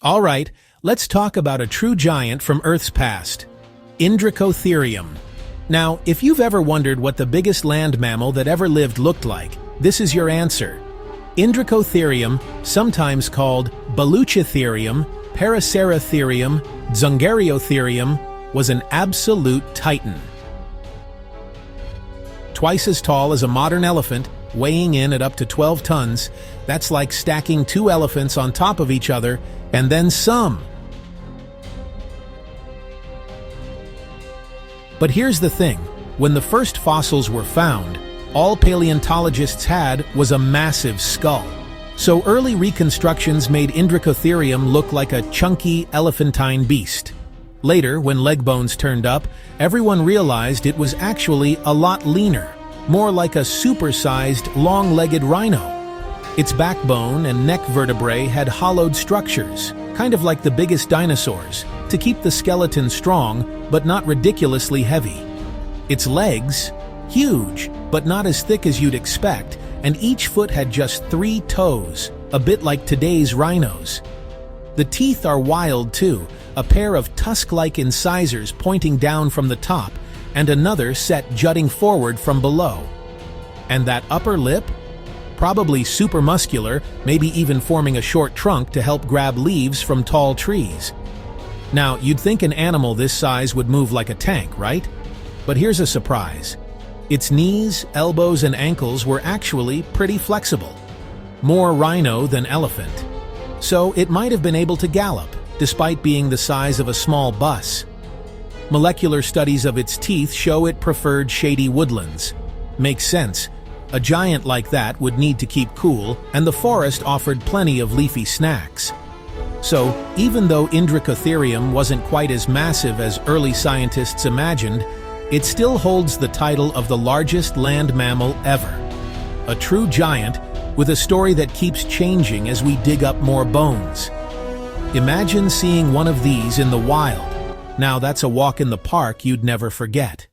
All right, let's talk about a true giant from Earth's past, Indricotherium. Now, if you've ever wondered what the biggest land mammal that ever lived looked like, this is your answer. Indricotherium, sometimes called Baluchitherium, Paraceratherium, Zungariotherum, was an absolute titan. Twice as tall as a modern elephant, weighing in at up to 12 tons, that's like stacking two elephants on top of each other, and then some. But here's the thing, when the first fossils were found, all paleontologists had was a massive skull. So early reconstructions made Indricotherium look like a chunky, elephantine beast. Later, when leg bones turned up, everyone realized it was actually a lot leaner, more like a supersized, long-legged rhino. Its backbone and neck vertebrae had hollowed structures, kind of like the biggest dinosaurs, to keep the skeleton strong, but not ridiculously heavy. Its legs, huge, but not as thick as you'd expect, and each foot had just 3 toes, a bit like today's rhinos. The teeth are wild too, a pair of tusk-like incisors pointing down from the top, and another set jutting forward from below. And that upper lip? Probably super muscular, maybe even forming a short trunk to help grab leaves from tall trees. Now, you'd think an animal this size would move like a tank, right? But here's a surprise. Its knees, elbows, and ankles were actually pretty flexible. More rhino than elephant. So it might have been able to gallop, despite being the size of a small bus. Molecular studies of its teeth show it preferred shady woodlands. Makes sense. A giant like that would need to keep cool, and the forest offered plenty of leafy snacks. So, even though Indricotherium wasn't quite as massive as early scientists imagined, it still holds the title of the largest land mammal ever. A true giant, with a story that keeps changing as we dig up more bones. Imagine seeing one of these in the wild. Now that's a walk in the park you'd never forget.